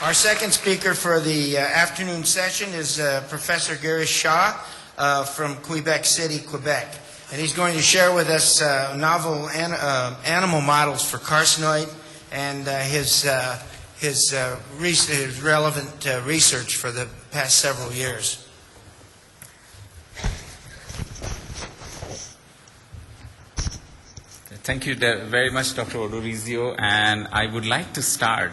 Our second speaker for the afternoon session is Professor Girish Shah from Quebec City, Quebec. And he's going to share with us novel animal models for carcinoid and his relevant research for the past several years. Thank you very much, Dr. Odorizio, and I would like to start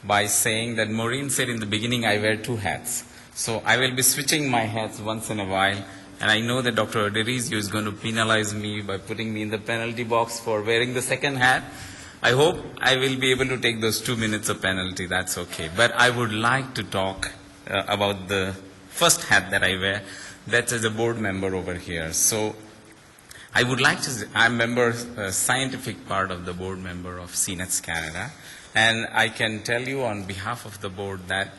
by saying that Maureen said in the beginning I wear two hats. So I will be switching my hats once in a while, and I know that Dr. Odorizio is going to penalize me by putting me in the penalty box for wearing the second hat. I hope I will be able to take those 2 minutes of penalty, that's okay. But I would like to talk about the first hat that I wear, that's as a board member over here. So I would like to, I'm a member, scientific part of the board member of CNETS Canada, and I can tell you on behalf of the board that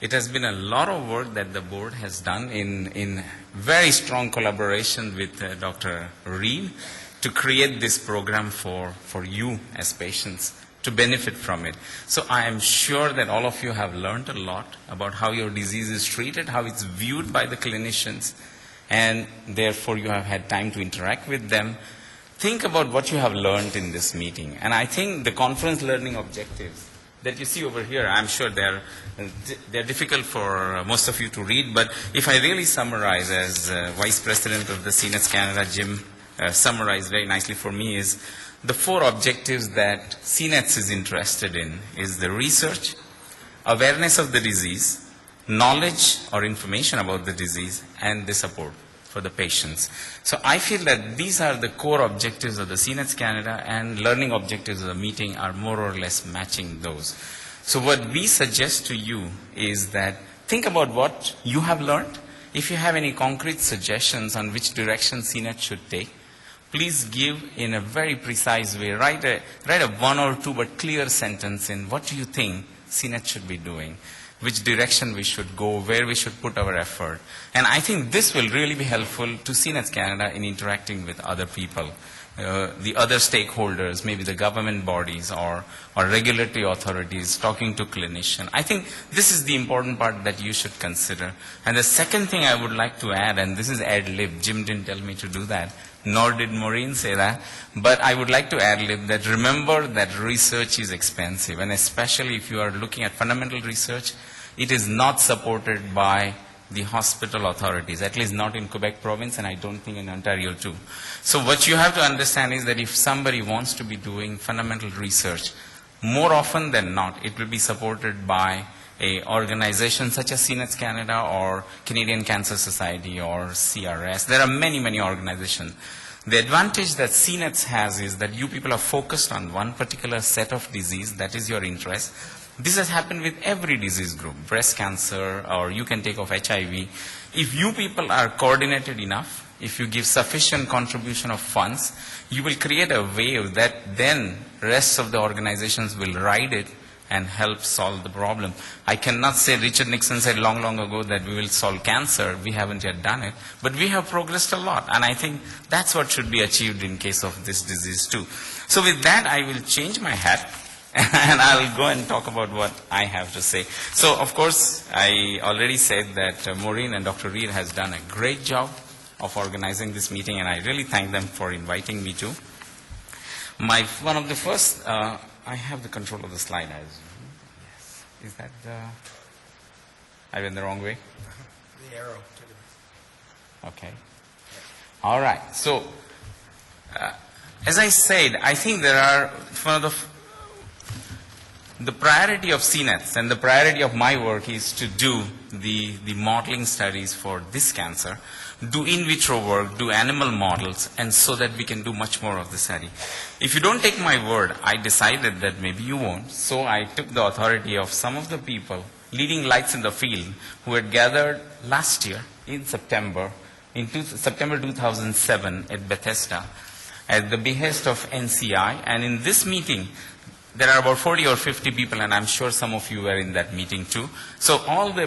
it has been a lot of work that the board has done in very strong collaboration with Dr. Reed to create this program for you as patients to benefit from it. So I am sure that all of you have learned a lot about how your disease is treated, how it's viewed by the clinicians, and therefore you have had time to interact with them. Think about what you have learned in this meeting. And I think the conference learning objectives that you see over here, I'm sure they're difficult for most of you to read, but if I really summarize, as Vice President of the CNETS Canada, Jim, summarized very nicely for me, is the 4 objectives that CNETS is interested in is the research, awareness of the disease, knowledge or information about the disease, and the support for the patients. So I feel that these are the core objectives of the CNETS Canada, and learning objectives of the meeting are more or less matching those. So what we suggest to you is that think about what you have learned. If you have any concrete suggestions on which direction CNET should take, please give in a very precise way. Write a 1 or 2 but clear sentence in what do you think CNET should be doing, which direction we should go, where we should put our effort. And I think this will really be helpful to CNETS Canada in interacting with other people, the other stakeholders, maybe the government bodies or regulatory authorities, talking to clinicians. I think this is the important part that you should consider. And the second thing I would like to add, and this is ad-lib, Jim didn't tell me to do that, nor did Maureen say that, but I would like to ad-lib that remember that research is expensive, and especially if you are looking at fundamental research, it is not supported by the hospital authorities, at least not in Quebec province, and I don't think in Ontario too. So what you have to understand is that if somebody wants to be doing fundamental research, more often than not, it will be supported by an organization such as CNETS Canada or Canadian Cancer Society or CRS. There are many, many organizations. The advantage that CNETS has is that you people are focused on one particular set of disease, that is your interest. This has happened with every disease group, breast cancer, or you can take off HIV. If you people are coordinated enough, if you give sufficient contribution of funds, you will create a wave that then rest of the organizations will ride it and help solve the problem. I cannot say Richard Nixon said long, long ago that we will solve cancer. We haven't yet done it. But we have progressed a lot. And I think that's what should be achieved in case of this disease too. So with that, I will change my hat. And I'll go and talk about what I have to say. So, of course, I already said that Maureen and Dr. Reed has done a great job of organizing this meeting, and I really thank them for inviting me to. One of the first, I have the control of the slide. Yes. Is that I went the wrong way? The arrow. Okay. All right. So, as I said, I think there are one of the priority of CNETS and the priority of my work is to do the modeling studies for this cancer, do in vitro work, do animal models, and so that we can do much more of the study. If you don't take my word, I decided that maybe you won't. So I took the authority of some of the people, leading lights in the field, who had gathered last year in September 2007 at Bethesda, at the behest of NCI. And in this meeting, there are about 40 or 50 people, and I'm sure some of you were in that meeting too. So all the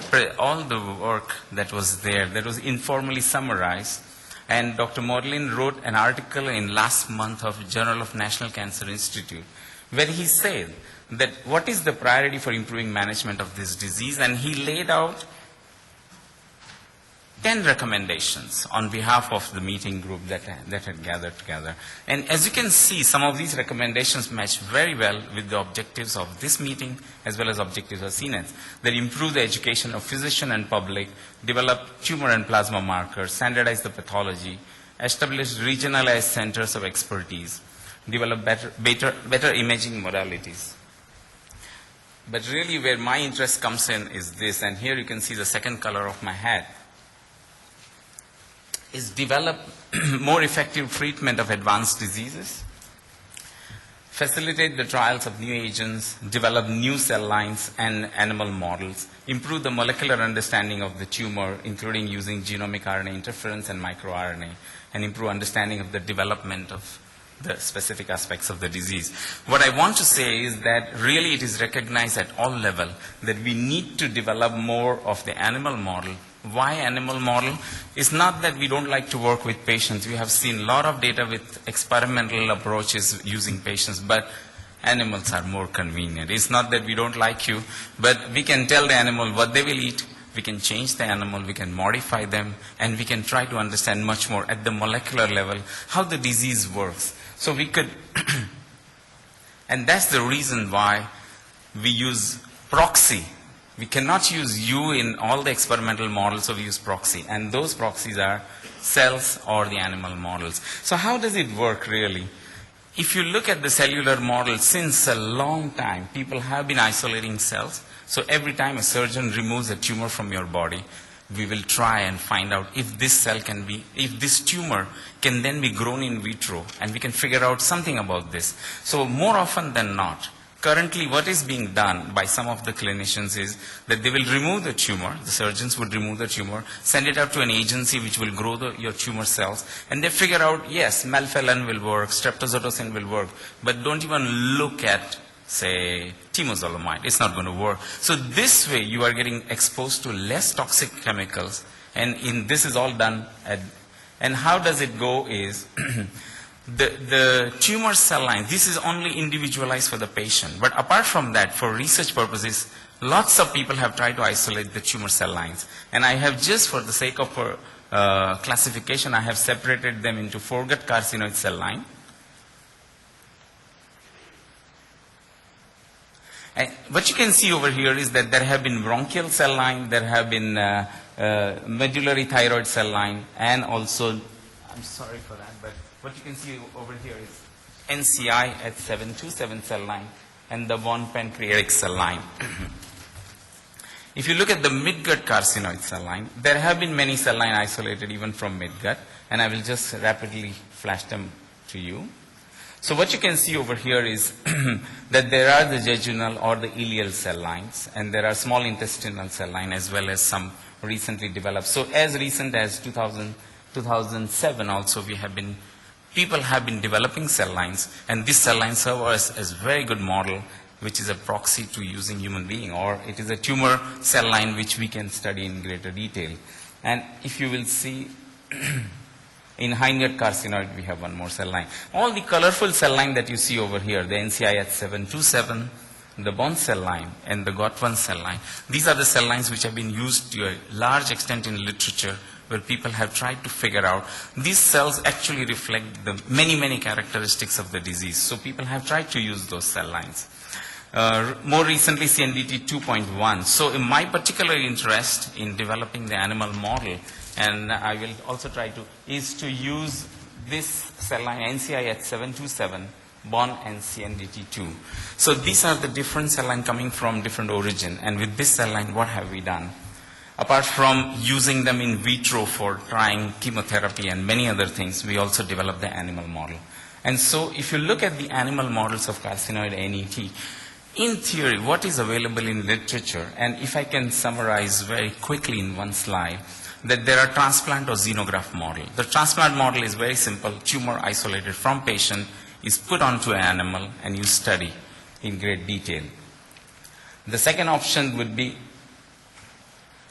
work that was there, that was informally summarized, and Dr. Morlin wrote an article in last month of Journal of National Cancer Institute, where he said that what is the priority for improving management of this disease, and he laid out 10 recommendations on behalf of the meeting group that had gathered together. And as you can see, some of these recommendations match very well with the objectives of this meeting as well as objectives of CNETs. They improve the education of physician and public, develop tumor and plasma markers, standardize the pathology, establish regionalized centers of expertise, develop better imaging modalities. But really where my interest comes in is this, and here you can see the second color of my hat, is develop more effective treatment of advanced diseases, facilitate the trials of new agents, develop new cell lines and animal models, improve the molecular understanding of the tumor, including using genomic RNA interference and microRNA, and improve understanding of the development of the specific aspects of the disease. What I want to say is that really it is recognized at all levels that we need to develop more of the animal model. Why animal model? It's not that we don't like to work with patients. We have seen a lot of data with experimental approaches using patients, but animals are more convenient. It's not that we don't like you, but we can tell the animal what they will eat. We can change the animal, we can modify them, and we can try to understand much more at the molecular level how the disease works. So we could, and that's the reason why we use proxy. We cannot use you in all the experimental models, so we use proxy. And those proxies are cells or the animal models. So how does it work really? If you look at the cellular model, since a long time, people have been isolating cells. So every time a surgeon removes a tumor from your body, we will try and find out if this cell can be, if this tumor can then be grown in vitro, and we can figure out something about this. So more often than not, currently what is being done by some of the clinicians is that they will remove the tumor, the surgeons would remove the tumor, send it out to an agency which will grow your tumor cells, and they figure out, yes, melphalan will work, streptozotocin will work, but don't even look at, say, temozolomide. It's not going to work. So this way you are getting exposed to less toxic chemicals, and this is all done at, and how does it go is, the tumor cell line, this is only individualized for the patient. But apart from that, for research purposes, lots of people have tried to isolate the tumor cell lines. And I have just, for the sake of classification, I have separated them into foregut carcinoid cell line. And what you can see over here is that there have been bronchial cell line, there have been medullary thyroid cell line, and also, I'm sorry for that, but what you can see over here is NCI at 727 cell line and the von pancreatic cell line. If you look at the midgut carcinoid cell line, there have been many cell lines isolated even from midgut, and I will just rapidly flash them to you. So what you can see over here is that there are the jejunal or the ileal cell lines, and there are small intestinal cell line as well as some recently developed. So as recent as 2007 also people have been developing cell lines, and these cell lines serve as very good model, which is a proxy to using human being, or it is a tumor cell line which we can study in greater detail. And if you will see, in hindgut carcinoid, we have one more cell line. All the colorful cell line that you see over here, the NCI 727, the bone cell line, and the GOT1 cell line, these are the cell lines which have been used to a large extent in literature, where people have tried to figure out these cells actually reflect the many characteristics of the disease. So people have tried to use those cell lines. More recently, CNDT 2.1. So in my particular interest in developing the animal model, and I will also try to, is to use this cell line NCI at 727, BON and CNDT2. So these are the different cell lines coming from different origin, and with this cell line, what have we done? Apart from using them in vitro for trying chemotherapy and many other things, we also developed the animal model. And so if you look at the animal models of carcinoid NET, in theory, what is available in literature, and if I can summarize very quickly in one slide, that there are transplant or xenograft model. The transplant model is very simple. Tumor isolated from patient is put onto an animal and you study in great detail. The second option would be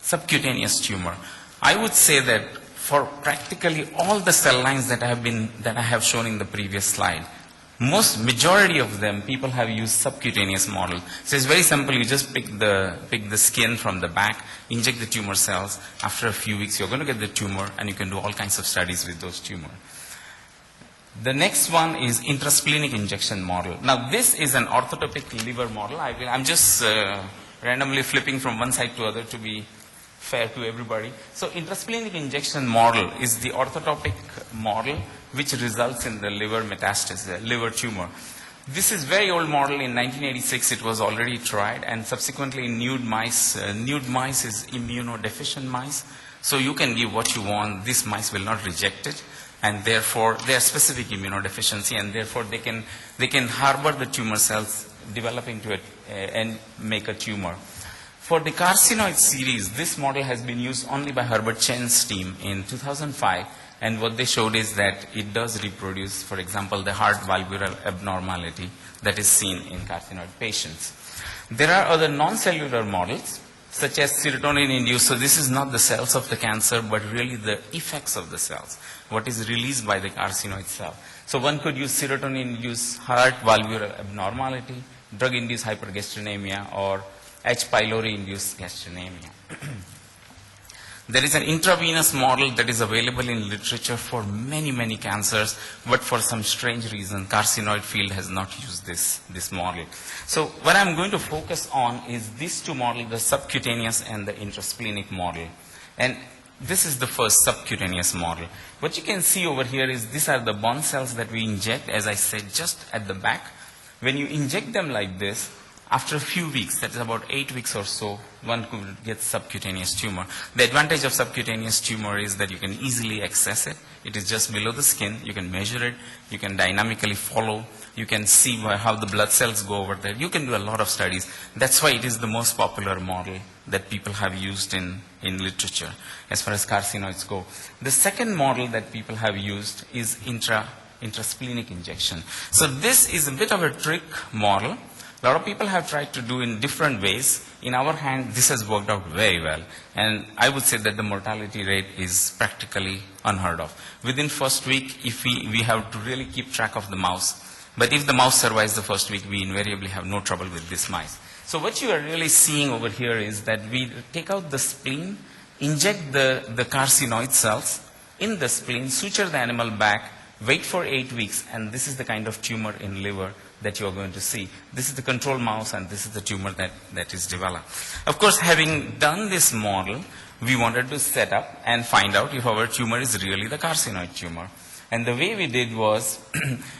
subcutaneous tumor. I would say that for practically all the cell lines that I have shown in the previous slide, Majority of them, people have used subcutaneous model. So it's very simple. You just pick the skin from the back, inject the tumor cells. After a few weeks, you're going to get the tumor, and you can do all kinds of studies with those tumors. The next one is intrasplenic injection model. Now, this is an orthotopic liver model. I'm just randomly flipping from one side to other to be fair to everybody. So, intrasplenic injection model is the orthotopic model which results in the liver metastasis, liver tumor. This is very old model. In 1986, it was already tried, and subsequently in nude mice. Nude mice is immunodeficient mice. So you can give what you want. These mice will not reject it, and therefore they are specific immunodeficiency, and therefore they can harbor the tumor cells, develop into it, and make a tumor. For the carcinoid series, this model has been used only by Herbert Chen's team in 2005. And what they showed is that it does reproduce, for example, the heart valvular abnormality that is seen in carcinoid patients. There are other non-cellular models, such as serotonin-induced. So this is not the cells of the cancer, but really the effects of the cells, what is released by the carcinoid cell. So one could use serotonin-induced heart valvular abnormality, drug-induced hypergastrenemia, or H. pylori-induced gastrenemia. There is an intravenous model that is available in literature for many, many cancers, but for some strange reason, carcinoid field has not used this model. So what I'm going to focus on is these two models, the subcutaneous and the intrasplenic model. And this is the first subcutaneous model. What you can see over here is these are the bone cells that we inject, as I said, just at the back. When you inject them like this, after a few weeks, that is about 8 weeks or so, one could get subcutaneous tumor. The advantage of subcutaneous tumor is that you can easily access it. It is just below the skin. You can measure it. You can dynamically follow. You can see how the blood cells go over there. You can do a lot of studies. That's why it is the most popular model that people have used in literature as far as carcinoids go. The second model that people have used is intrasplenic injection. So this is a bit of a trick model. A lot of people have tried to do in different ways. In our hand, this has worked out very well. And I would say that the mortality rate is practically unheard of. Within first week, if we have to really keep track of the mouse. But if the mouse survives the first week, we invariably have no trouble with this mice. So what you are really seeing over here is that we take out the spleen, inject the carcinoid cells in the spleen, suture the animal back, wait for 8 weeks, and this is the kind of tumor in liver that you are going to see. This is the control mouse, and this is the tumor that is developed. Of course, having done this model, we wanted to set up and find out if our tumor is really the carcinoid tumor. And the way we did was,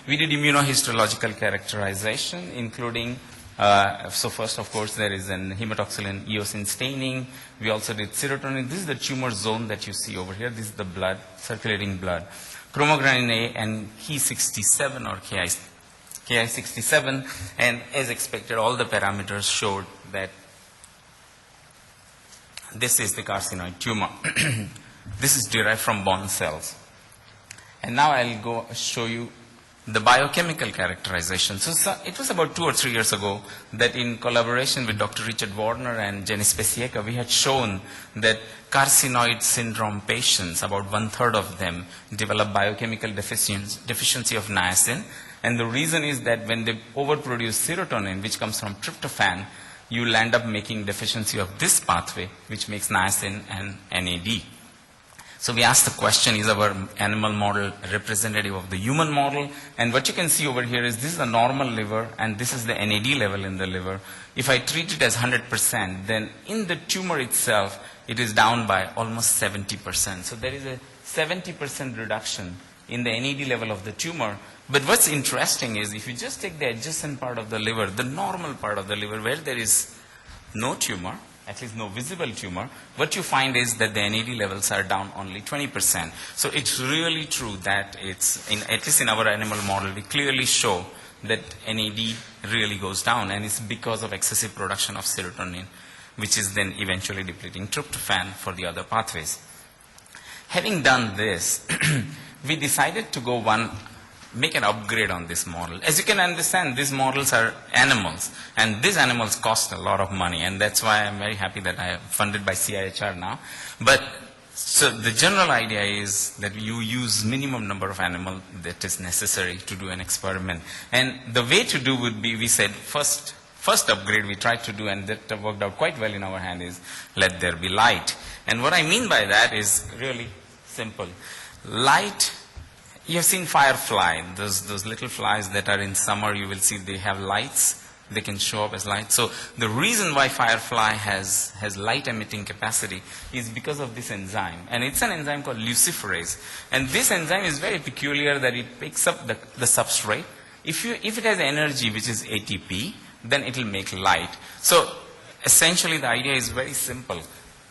we did immunohistological characterization, including, so first, of course, there is an hematoxylin eosin staining. We also did serotonin. This is the tumor zone that you see over here. This is the blood, circulating blood. Chromogranin A and Ki67 or Ki67, and as expected, all the parameters showed that this is the carcinoid tumor. This is derived from bone cells. And now I'll go show you the biochemical characterization. So it was about 2 or 3 years ago that in collaboration with Dr. Richard Warner and Jenny Spesieka, we had shown that carcinoid syndrome patients, about 1/3 of them, develop biochemical deficiency of niacin. And the reason is that when they overproduce serotonin, which comes from tryptophan, you will end up making deficiency of this pathway, which makes niacin and NAD. So we asked the question, is our animal model representative of the human model? And what you can see over here is this is a normal liver, and this is the NAD level in the liver. If I treat it as 100%, then in the tumor itself, it is down by almost 70%. So there is a 70% reduction in the NAD level of the tumor. But what's interesting is if you just take the adjacent part of the liver, the normal part of the liver where there is no tumor, at least no visible tumor, what you find is that the NAD levels are down only 20%. So it's really true that at least in our animal model, we clearly show that NAD really goes down, and it's because of excessive production of serotonin, which is then eventually depleting tryptophan for the other pathways. Having done this, we decided to make an upgrade on this model. As you can understand, these models are animals, and these animals cost a lot of money, and that's why I'm very happy that I am funded by CIHR now. But So the general idea is that you use minimum number of animal that is necessary to do an experiment. And the way to do would be, we said, first upgrade we tried to do, and that worked out quite well in our hand, is let there be light. And what I mean by that is really simple. Light, you have seen firefly, those little flies that are in summer, you will see they have lights. They can show up as light. So the reason why firefly has light emitting capacity is because of this enzyme. And it's an enzyme called luciferase. And this enzyme is very peculiar that it picks up the substrate. If it has energy, which is ATP, then it will make light. So essentially the idea is very simple.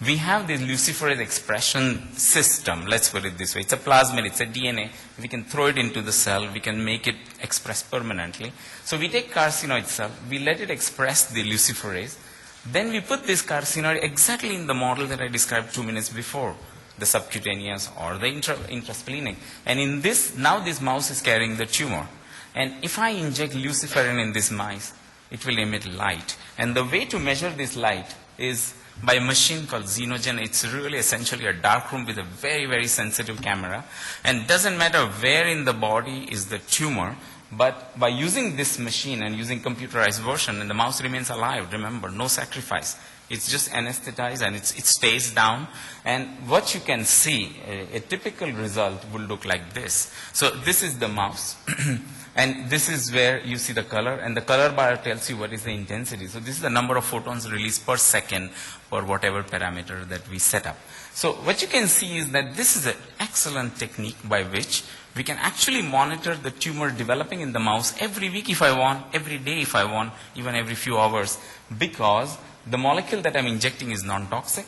We have this luciferase expression system, let's put it this way. It's a plasmid, it's a DNA. We can throw it into the cell, we can make it express permanently. So we take carcinoid cell, we let it express the luciferase, then we put this carcinoid exactly in the model that I described 2 minutes before, the subcutaneous or the intrasplenic. And in this, now this mouse is carrying the tumor. And if I inject luciferin in this mice, it will emit light. And the way to measure this light is by a machine called Xenogen. It's really essentially a dark room with a very, very sensitive camera. And doesn't matter where in the body is the tumor, but by using this machine and using computerized version, and the mouse remains alive, remember, no sacrifice. It's just anesthetized and it stays down. And what you can see, a typical result will look like this. So this is the mouse. And this is where you see the color, and the color bar tells you what is the intensity. So this is the number of photons released per second for whatever parameter that we set up. So what you can see is that this is an excellent technique by which we can actually monitor the tumor developing in the mouse every week if I want, every day if I want, even every few hours, because the molecule that I'm injecting is non-toxic.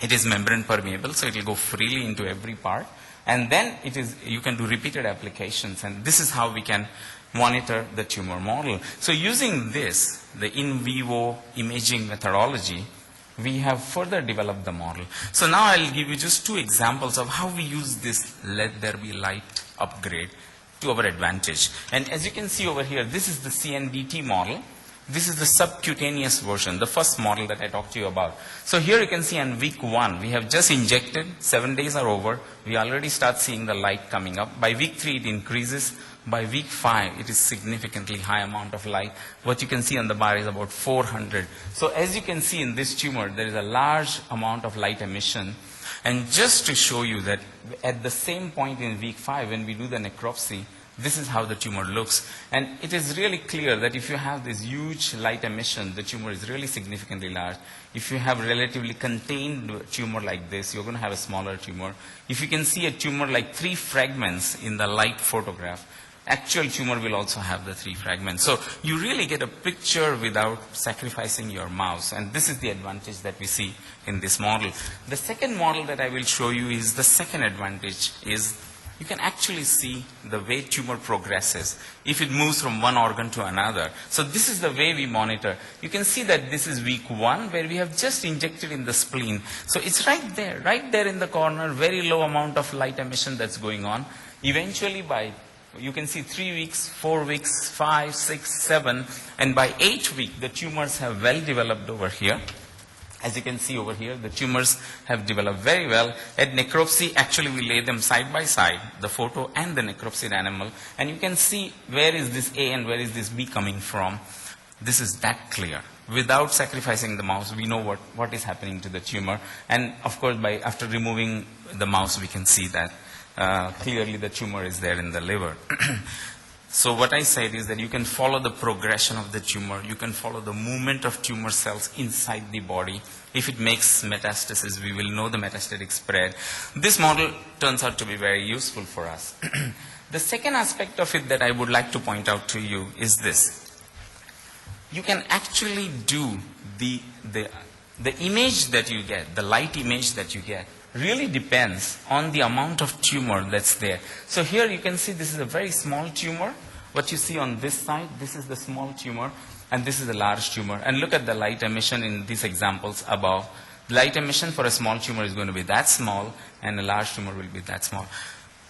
It is membrane permeable, so it will go freely into every part. And then you can do repeated applications, and this is how we can monitor the tumor model. So using this, the in vivo imaging methodology, we have further developed the model. So now I'll give you just 2 examples of how we use this let there be light upgrade to our advantage. And as you can see over here, this is the CNDT model. This is the subcutaneous version, the first model that I talked to you about. So here you can see on week 1, we have just injected, 7 days are over, we already start seeing the light coming up. By week 3 it increases, by week 5 it is significantly high amount of light. What you can see on the bar is about 400. So as you can see in this tumor, there is a large amount of light emission. And just to show you that at the same point in week 5 when we do the necropsy, this is how the tumor looks. And it is really clear that if you have this huge light emission, the tumor is really significantly large. If you have relatively contained tumor like this, you're going to have a smaller tumor. If you can see a tumor like 3 fragments in the light photograph, actual tumor will also have the 3 fragments. So you really get a picture without sacrificing your mouse. And this is the advantage that we see in this model. The second model that I will show you is the second advantage is you can actually see the way tumor progresses if it moves from one organ to another. So this is the way we monitor. You can see that this is week 1 where we have just injected in the spleen. So it's right there in the corner, very low amount of light emission that's going on. Eventually you can see 3 weeks, 4 weeks, 5, 6, 7, and by 8th week the tumors have well developed over here. As you can see over here, the tumors have developed very well. At necropsy, actually we lay them side by side, the photo and the necropsied animal, and you can see where is this A and where is this B coming from. This is that clear. Without sacrificing the mouse, we know what is happening to the tumor. And of course, after removing the mouse, we can see that clearly the tumor is there in the liver. So what I said is that you can follow the progression of the tumor. You can follow the movement of tumor cells inside the body. If it makes metastasis, we will know the metastatic spread. This model turns out to be very useful for us. The second aspect of it that I would like to point out to you is this. You can actually do the image that you get, the light image that you get, really depends on the amount of tumor that's there. So here you can see this is a very small tumor. What you see on this side, this is the small tumor, and this is the large tumor. And look at the light emission in these examples above. Light emission for a small tumor is going to be that small, and a large tumor will be that small.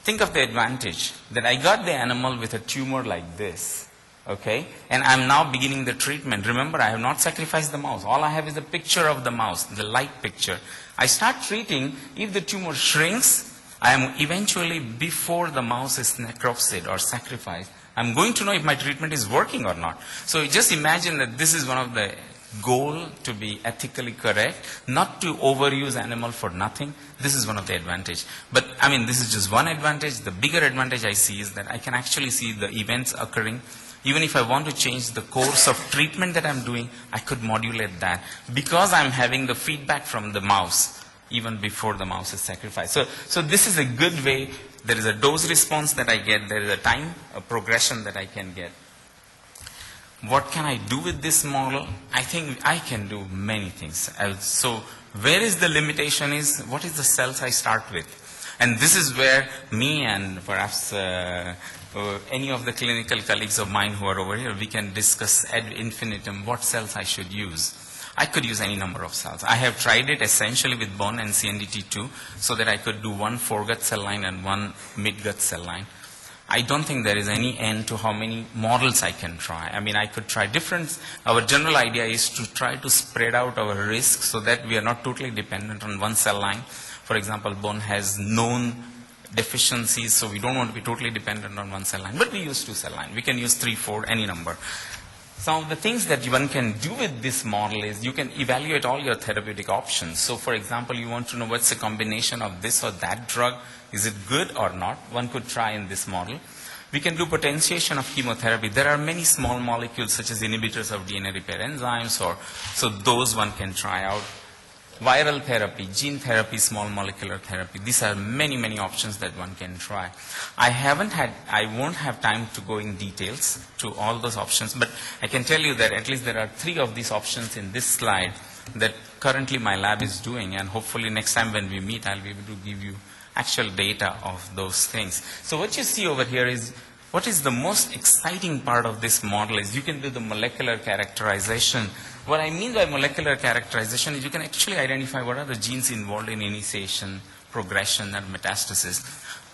Think of the advantage that I got the animal with a tumor like this, Okay, and I'm now beginning the treatment. Remember, I have not sacrificed the mouse. All I have is a picture of the mouse, the light picture. I start treating. If the tumor shrinks, I am eventually, before the mouse is necropsied or sacrificed, I'm going to know if my treatment is working or not. So just imagine that this is one of the goal to be ethically correct, not to overuse animal for nothing. This is one of the advantage. But I mean, this is just one advantage. The bigger advantage I see is that I can actually see the events occurring. Even if I want to change the course of treatment that I'm doing, I could modulate that because I'm having the feedback from the mouse even before the mouse is sacrificed. So this is a good way. There is a dose response that I get. There is a time, a progression that I can get. What can I do with this model? I think I can do many things. So where is the limitation is, what is the cells I start with? And this is where me and perhaps any of the clinical colleagues of mine who are over here, we can discuss ad infinitum what cells I should use. I could use any number of cells. I have tried it essentially with bone and CNDT2 so that I could do one foregut cell line and one midgut cell line. I don't think there is any end to how many models I can try. I mean, I could try different. Our general idea is to try to spread out our risk so that we are not totally dependent on one cell line. For example, bone has known deficiencies, so we don't want to be totally dependent on one cell line. But we use two cell line. We can use 3, 4, any number. Some of the things that one can do with this model is you can evaluate all your therapeutic options. So for example, you want to know what's the combination of this or that drug. Is it good or not? One could try in this model. We can do potentiation of chemotherapy. There are many small molecules such as inhibitors of DNA repair enzymes, so those one can try out. Viral therapy, gene therapy, small molecular therapy. These are many, many options that one can try. I won't have time to go in details to all those options, but I can tell you that at least there are 3 of these options in this slide that currently my lab is doing, and hopefully next time when we meet, I'll be able to give you actual data of those things. So what you see over here is, what is the most exciting part of this model is you can do the molecular characterization. What I mean by molecular characterization is you can actually identify what are the genes involved in initiation, progression, and metastasis.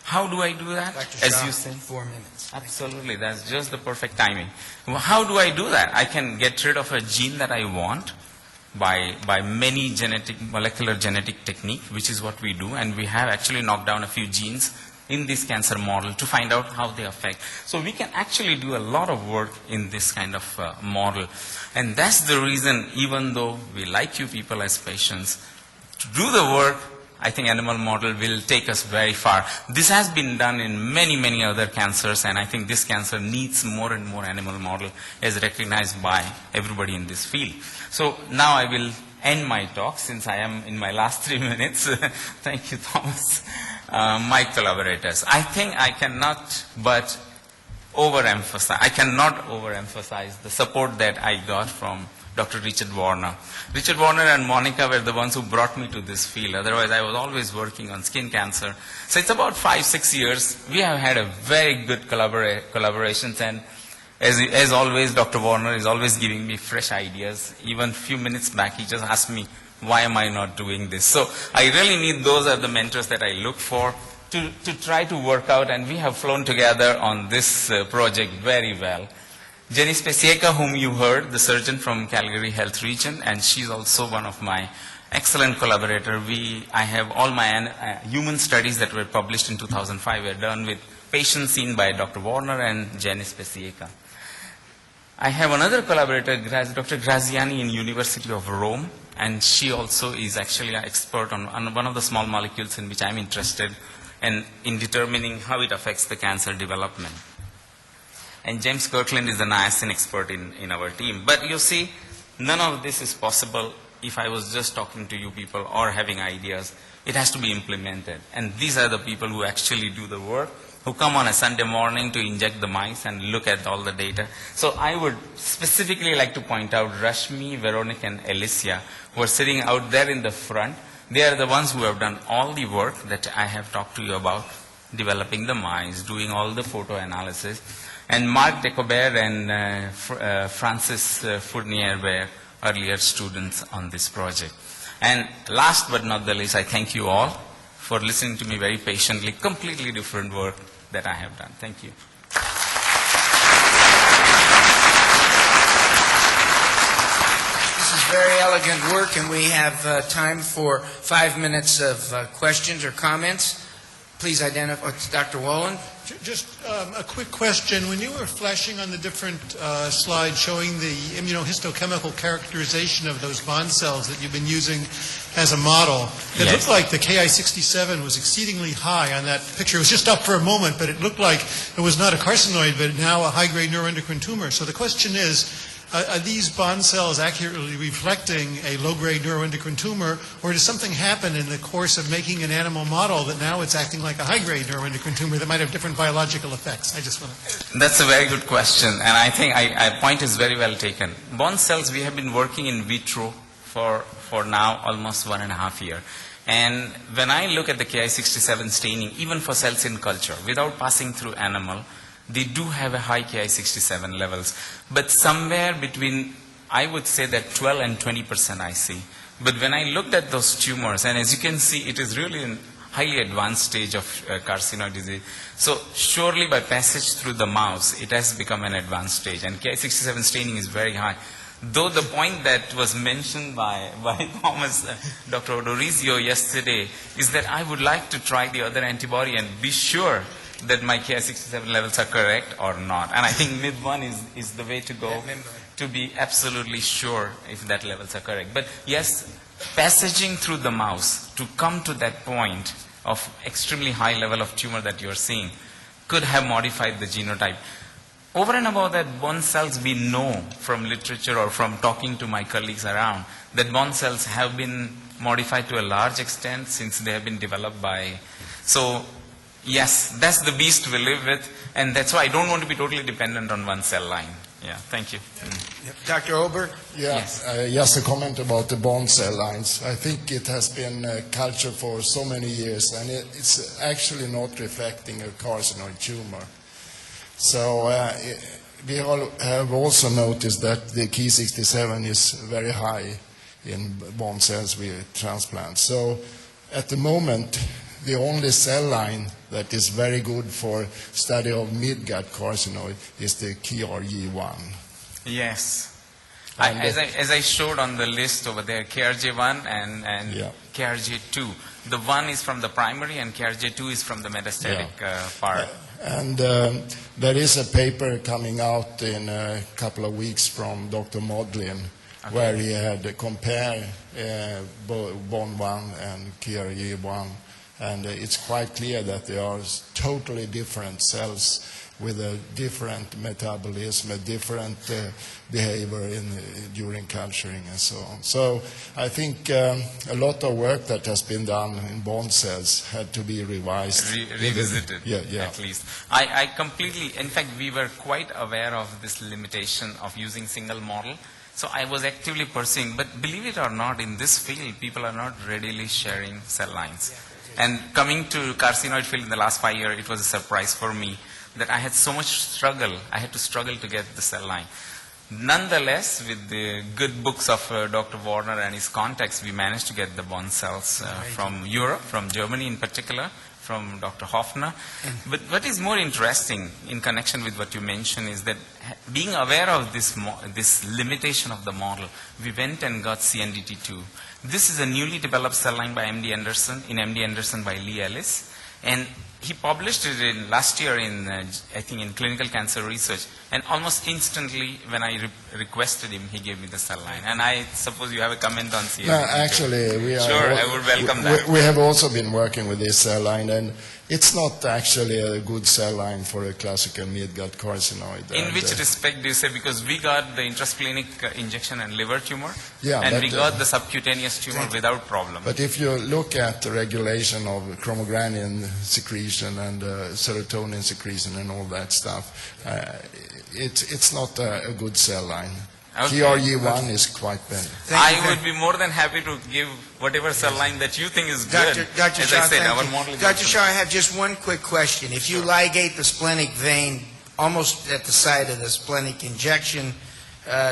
How do I do that? Dr. Shah, as you say, 4 minutes. Absolutely, that's just the perfect timing. How do I do that? I can get rid of a gene that I want by many molecular genetic technique, which is what we do, and we have actually knocked down a few genes in this cancer model to find out how they affect. So we can actually do a lot of work in this kind of model. And that's the reason, even though we like you people as patients, to do the work, I think animal model will take us very far. This has been done in many, many other cancers, and I think this cancer needs more and more animal model as recognized by everybody in this field. So now I will end my talk since I am in my last 3 minutes. Thank you, Thomas. My collaborators. I think I cannot overemphasize the support that I got from Dr. Richard Warner. Richard Warner and Monica were the ones who brought me to this field. Otherwise, I was always working on skin cancer. So it's about 5-6 years. We have had a very good collaborations, and as always, Dr. Warner is always giving me fresh ideas. Even a few minutes back, he just asked me, why am I not doing this? So I really need, those are the mentors that I look for to try to work out, and we have flown together on this project very well. Jenny Spesieka, whom you heard, the surgeon from Calgary Health Region, and she's also one of my excellent collaborators. I have all my human studies that were published in 2005 were done with patients seen by Dr. Warner and Jenny Spesieka. I have another collaborator, Dr. Graziani in University of Rome, and she also is actually an expert on one of the small molecules in which I'm interested and in determining how it affects the cancer development. And James Kirkland is the niacin expert in our team. But you see, none of this is possible if I was just talking to you people or having ideas. It has to be implemented. And these are the people who actually do the work, who come on a Sunday morning to inject the mice and look at all the data. So I would specifically like to point out Rashmi, Veronica, and Alicia, who are sitting out there in the front. They are the ones who have done all the work that I have talked to you about, developing the mice, doing all the photo analysis. And Marc Decobert and Francis Fournier were earlier students on this project. And last but not the least, I thank you all for listening to me very patiently. Completely different work that I have done. Thank you. Very elegant work, and we have time for 5 minutes of questions or comments. Please identify. It's Dr. Wallen. Just a quick question. When you were flashing on the different slides showing the immunohistochemical characterization of those bond cells that you've been using as a model, it looked like the Ki67 was exceedingly high on that picture. It was just up for a moment, but it looked like it was not a carcinoid, but now a high-grade neuroendocrine tumor. So the question is, are these bond cells accurately reflecting a low-grade neuroendocrine tumor, or does something happen in the course of making an animal model that now it's acting like a high-grade neuroendocrine tumor that might have different biological effects? I just want to... That's a very good question, and I think a point is very well taken. Bond cells, we have been working in vitro for now almost 1.5 years. And when I look at the Ki67 staining, even for cells in culture, without passing through animal, they do have a high Ki67 levels. But somewhere between, I would say that 12 and 20% I see. But when I looked at those tumors, and as you can see, it is really a highly advanced stage of carcinoid disease. So surely by passage through the mouse, it has become an advanced stage. And Ki67 staining is very high. Though the point that was mentioned by Thomas, Dr. Odorizio yesterday, is that I would like to try the other antibody and be sure that my Ki67 levels are correct or not. And I think MIB1 is the way to go to be absolutely sure if that levels are correct. But yes, passaging through the mouse to come to that point of extremely high level of tumor that you're seeing could have modified the genotype. Over and above that, bond cells, we know from literature or from talking to my colleagues around that bond cells have been modified to a large extent since they have been developed by... So yes, that's the beast we live with, and that's why I don't want to be totally dependent on one cell line. Yeah, thank you. Yep. Dr. Ober? Yeah, Yes. Just a comment about the bond cell lines. I think it has been cultured for so many years, and it's actually not reflecting a carcinoid tumor. So we all have also noticed that the Ki67 is very high in bone cells with transplant. So at the moment, the only cell line that is very good for study of mid-gut carcinoid is the KRG1. Yes. As I showed on the list over there, KRG1 and KRG2. The one is from the primary and KRG2 is from the metastatic part. And there is a paper coming out in a couple of weeks from Dr. Modlin, where he had compared bone 1 and KRG1. And it's quite clear that they are totally different cells with a different metabolism, a different behavior during culturing and so on. So I think a lot of work that has been done in bone cells had to be revised. Revisited, yeah. at least. I completely, in fact, we were quite aware of this limitation of using single model. So I was actively pursuing, but believe it or not, in this field, people are not readily sharing cell lines. And coming to carcinoid field in the last 5 years, it was a surprise for me that I had so much struggle. I had to struggle to get the cell line. Nonetheless, with the good books of Dr. Warner and his contacts, we managed to get the bone cells from Europe, from Germany in particular, from Dr. Hoffner. But what is more interesting in connection with what you mentioned is that being aware of this limitation of the model, we went and got CNDT2. This is a newly developed cell line by MD Anderson, in MD Anderson by Lee Ellis. And he published it last year in, I think, in Clinical Cancer Research. And almost instantly, when I requested him, he gave me the cell line. And I suppose you have a comment on CNDT2. No, actually, we are. Sure, I would welcome that. We have also been working with this cell line, and it's not actually a good cell line for a classical mid-gut carcinoid. In which respect do you say? Because we got the intrasplenic injection and liver tumor, yeah, and we got the subcutaneous tumor without problem. But if you look at the regulation of chromogranin secretion and serotonin secretion and all that stuff, it's not a good cell line. Okay. KRG1 is quite better. I would be more than happy to give whatever cell line that you think is good. Dr. As Shah, I said, our thank you. model is Dr. Shah, I have just one quick question. If you ligate the splenic vein almost at the site of the splenic injection,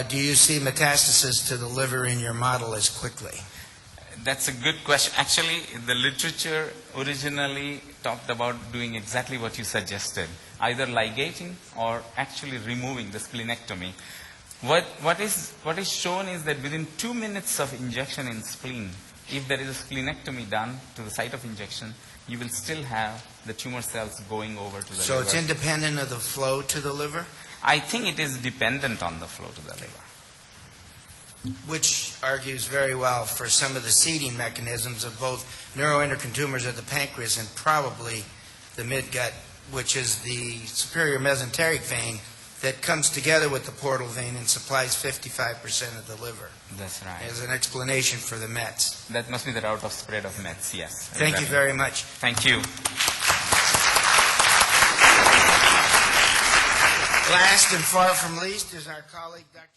do you see metastasis to the liver in your model as quickly? That's a good question. Actually, the literature originally talked about doing exactly what you suggested, either ligating or actually removing the splenectomy. What is shown is that within 2 minutes of injection in spleen, if there is a splenectomy done to the site of injection, you will still have the tumor cells going over to the So liver. it's independent of the flow to the liver? I think it is dependent on the flow to the liver. Which argues very well for some of the seeding mechanisms of both neuroendocrine tumors of the pancreas and probably the midgut, which is the superior mesenteric vein that comes together with the portal vein and supplies 55% of the liver. That's right. As an explanation for the Mets. That must be the route of spread of Mets, yes. Thank you very much. Thank you. Last and far from least is our colleague, Dr.